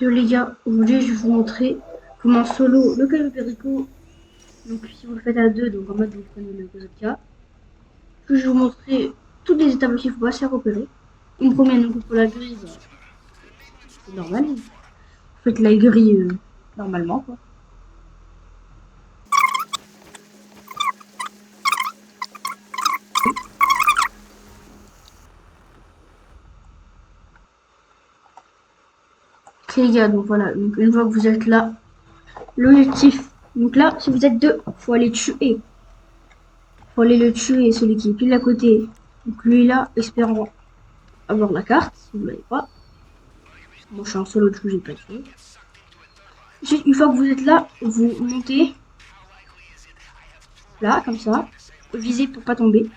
Les gars, aujourd'hui je vais vous montrer comment solo le Caio Perico. Donc si vous le faites à deux, donc en mode vous prenez le Kozaka. Puis je vais vous montrer toutes les étapes qu'il faut pas se faire opérer. Une première, donc pour la grille, bah, c'est normal. Vous faites la grille normalement quoi. Ok les gars, donc voilà, donc une fois que vous êtes là, l'objectif. Donc là, si vous êtes deux, faut aller tuer. Faut aller le tuer, celui qui est pile à côté. Donc lui là, espérant avoir la carte, si vous l'avez pas. Moi je suis en solo, du coup j'ai pas tué. Ensuite, une fois que vous êtes là, vous montez là, comme ça, visez pour pas tomber.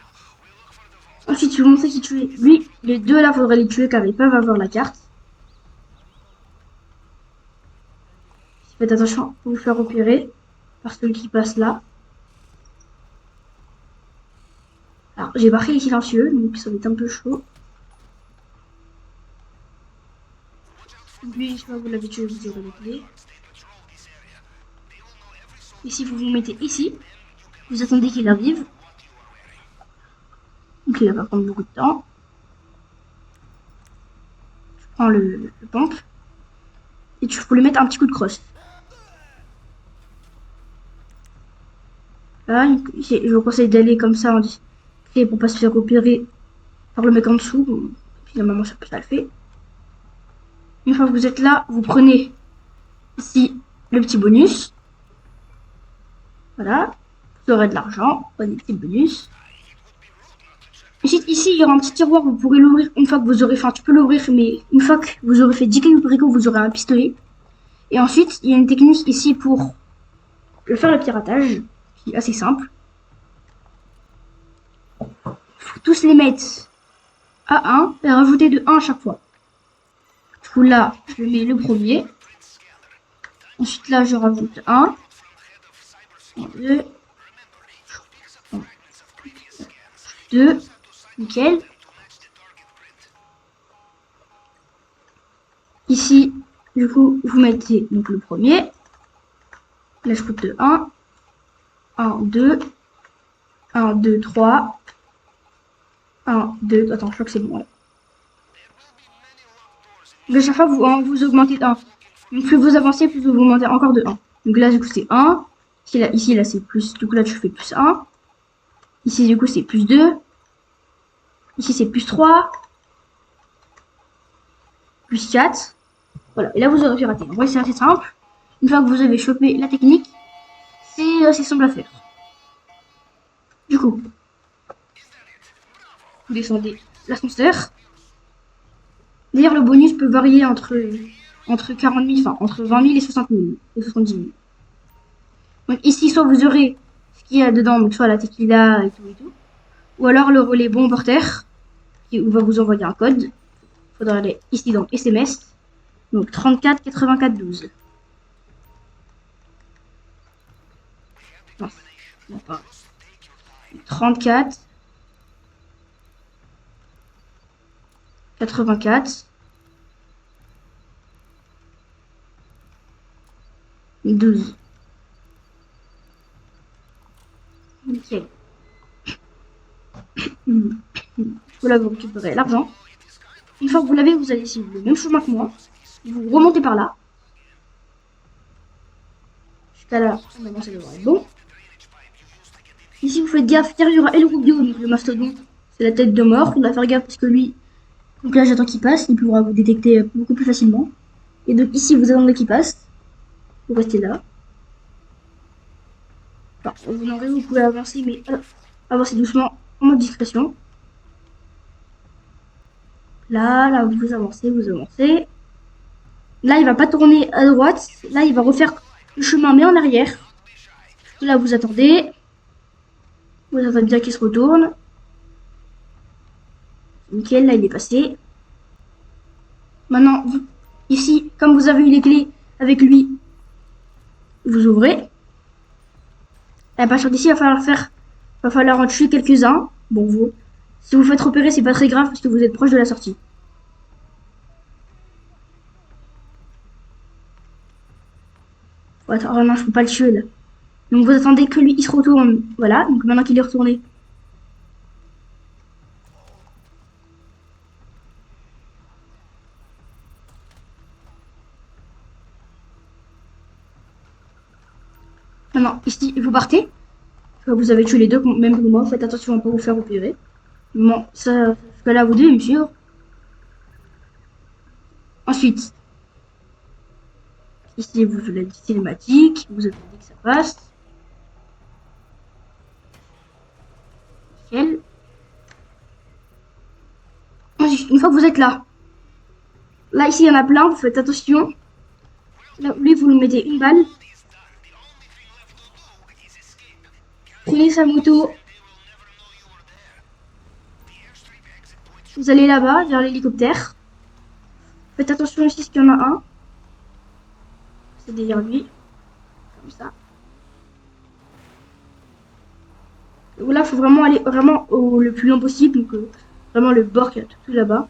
Ensuite, vous montrez qui tue. Lui, les deux là, faudrait les tuer car ils peuvent avoir la carte. Faites attention, vous faire opérer par celui qui passe là. Alors, j'ai marqué les silencieux, donc ça va être un peu chaud. Lui, une fois que vous l'avez tué, vous aurez les clés. Ici, vous vous mettez ici. Vous attendez qu'il arrive. Donc, il va prendre beaucoup de temps. Je prends le banc. Et tu peux lui mettre un petit coup de crosse. Là, je vous conseille d'aller comme ça en discret pour pas se faire opérer par le mec en dessous. Bon, finalement, ça le fait. Une fois que vous êtes là, vous prenez ici le petit bonus. Voilà. Vous aurez de l'argent. Prenez le petit bonus. Ensuite, ici, il y aura un petit tiroir. Vous pourrez l'ouvrir une fois que vous aurez... Enfin, tu peux l'ouvrir, mais une fois que vous aurez fait 10 cailloux perico, vous aurez un pistolet. Et ensuite, il y a une technique ici pour faire le piratage, qui est assez simple. Il faut tous les mettre à 1 et rajouter de 1 à chaque fois. Du coup, là, je mets le premier. Ensuite, là, je rajoute 1. 2. 2. Nickel. Ici, du coup, vous mettez donc le premier. Là, je coupe de 1. 1, 2. 1, 2, 3. 1, 2. Attends, je crois que c'est bon. Là. Donc, à chaque fois, vous augmentez de 1. Donc, plus vous avancez, plus vous augmentez encore de 1. Donc là, du coup, c'est 1. Ici, là, c'est plus. Du coup, là, tu fais plus 1. Ici, du coup, c'est plus 2. Ici, c'est plus 3. Plus 4. Voilà. Et là, vous aurez piraté. En vrai, c'est assez simple. Une fois que vous avez chopé la technique, c'est assez simple à faire. Du coup, vous descendez l'ascenseur. D'ailleurs, le bonus peut varier entre 40 000, enfin, entre 20 000 et 60 000, et 70 000. Donc ici, soit vous aurez ce qu'il y a dedans, donc soit la tequila et tout, ou alors le relais bon porteur, qui va vous envoyer un code. Il faudra aller ici dans SMS, donc 34 84 12. Non, pas. 34 84 12. Nickel. Voilà, vous récupérez l'argent. Une fois que vous l'avez, vous allez suivre le même chemin que moi. Vous remontez par là. Jusqu'à là, maintenant ça devrait être bon. Ici, vous faites gaffe, car il y aura El Rubio, donc le mastodonte. C'est la tête de mort. On va faire gaffe parce que lui, donc là, j'attends qu'il passe. Il pourra vous détecter beaucoup plus facilement. Et donc ici, vous attendez qu'il passe. Vous restez là. Enfin, vous pouvez avancer, mais avancez doucement en mode discrétion. Là, vous avancez, vous avancez. Là, il va pas tourner à droite. Là, il va refaire le chemin, mais en arrière. Là, vous attendez. Vous attendez bien qu'il se retourne. Nickel, là, il est passé. Maintenant, ici, comme vous avez eu les clés avec lui, vous ouvrez. À partir d'ici, il va falloir en tuer quelques-uns. Bon, si vous faites repérer, c'est pas très grave parce que vous êtes proche de la sortie. attends, oh non, je peux pas le tuer là. Donc vous attendez que lui il se retourne. Voilà, donc maintenant qu'il est retourné. Maintenant, ici, vous partez. Vous avez tué les deux, même que moi, faites attention à ne pas vous faire opérer. Bon, ça, ce que là, vous devez me suivre. Ensuite, ici, vous avez la cinématique, vous attendez que ça passe. Nickel. Ensuite, une fois que vous êtes là, ici, il y en a plein, vous faites attention. Là, lui, vous lui mettez une balle. Prenez sa moto. Vous allez là-bas, vers l'hélicoptère. Faites attention ici, parce qu'il y en a un. C'est derrière lui. Comme ça. Là, il faut vraiment aller vraiment le plus loin possible. Donc, vraiment le bord qui est tout là-bas.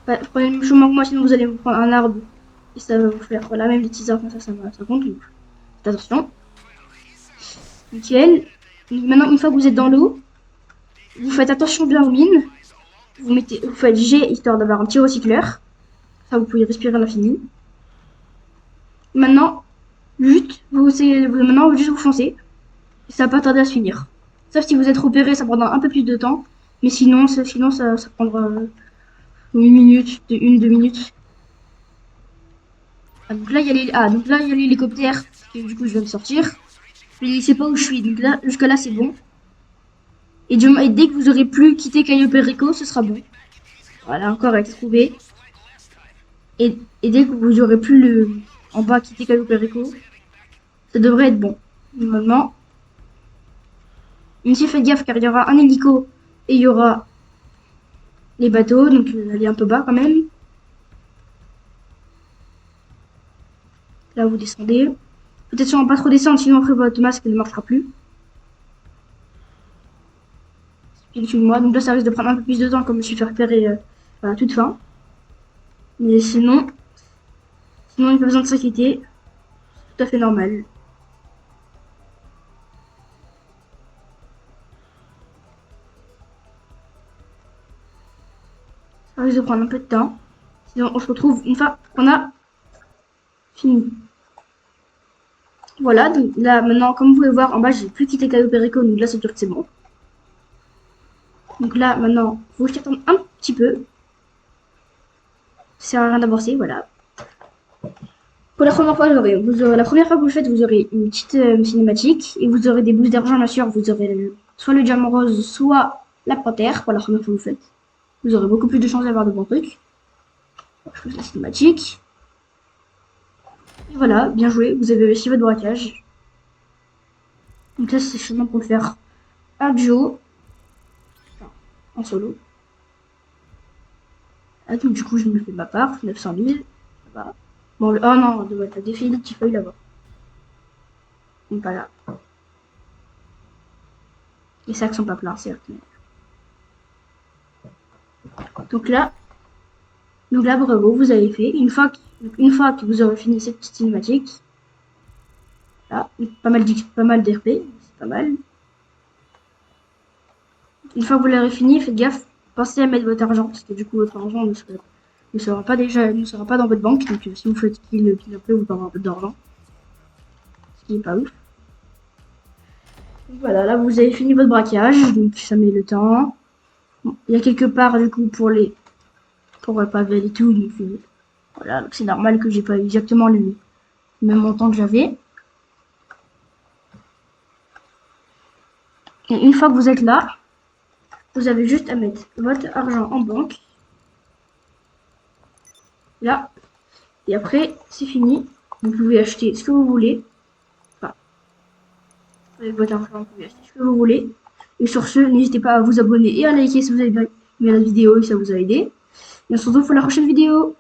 Prenez le même chemin que moi, sinon vous allez vous prendre un arbre. Et ça va vous faire, voilà, même les petits arbres, ça compte. Donc, faites attention. Nickel. Maintenant, une fois que vous êtes dans l'eau, vous faites attention bien aux mines. Vous faites G histoire d'avoir un petit recycleur. Ça, vous pouvez respirer à l'infini. Maintenant, maintenant, juste vous foncez. Et ça va pas tarder à se finir. Sauf si vous êtes repéré, ça prendra un peu plus de temps. Mais sinon, ça prendra une minute, deux minutes. Donc là, il y a l'hélicoptère. Du coup, je viens de sortir. Mais il sait pas où je suis. Donc là, jusque-là, c'est bon. Et dès que vous aurez plus quitté Cayo Perico, ce sera bon. Voilà, encore à trouver. Et dès que vous aurez plus en bas quitté Cayo Perico, ça devrait être bon. Normalement. Même si faites gaffe car il y aura un hélico et il y aura les bateaux. Donc allez un peu bas quand même. Là, vous descendez. Peut-être sûrement pas trop descendre, sinon après votre masque ne marchera plus. Dessus de moi. Donc là, ça risque de prendre un peu plus de temps, comme je me suis fait repérer à toute fin. Mais sinon, il n'y a pas besoin de s'inquiéter. C'est tout à fait normal. Ça risque de prendre un peu de temps. Sinon, on se retrouve une fois qu'on a fini. Voilà, donc là maintenant, comme vous pouvez voir en bas, j'ai plus quitté Cayo Perico, donc là, ça dure que c'est bon. Donc là, maintenant, faut juste attendre un petit peu. Ça sert à rien d'avancer, voilà. Pour la première fois, la première fois que vous le faites, vous aurez une petite cinématique et vous aurez des boosts d'argent, bien sûr. Vous aurez soit le diamant rose, soit la panthère pour la première fois que vous le faites. Vous aurez beaucoup plus de chances d'avoir de bons trucs. Je fais la cinématique. Et voilà, bien joué, vous avez réussi votre braquage. Donc là, c'est chemin pour le faire à duo. Enfin, en solo. Ah, donc du coup, je me fais ma part, 900 000. Ça va. Bon, oh non, t'as défait les petits feuilles là-bas. Donc pas là. Les sacs sont pas pleins, certes. Donc là, bravo, vous avez fait. Une fois que vous aurez fini cette petite cinématique, là, pas mal d'RP, c'est pas mal. Une fois que vous l'aurez fini, faites gaffe, pensez à mettre votre argent, parce que du coup votre argent ne sera pas dans votre banque, donc si vous faites kill après, vous perdrez un peu d'argent. Ce qui est pas ouf. Donc voilà, là vous avez fini votre braquage, donc ça met le temps. Bon, il y a quelque part du coup pour pavel et tout, donc voilà, donc c'est normal que j'ai pas exactement le même montant que j'avais. Et une fois que vous êtes là, vous avez juste à mettre votre argent en banque. Là. Et après, c'est fini. Vous pouvez acheter ce que vous voulez. Enfin, avec votre argent, vous pouvez acheter ce que vous voulez. Et sur ce, n'hésitez pas à vous abonner et à liker si vous avez aimé la vidéo et si ça vous a aidé. Et on se retrouve pour la prochaine vidéo.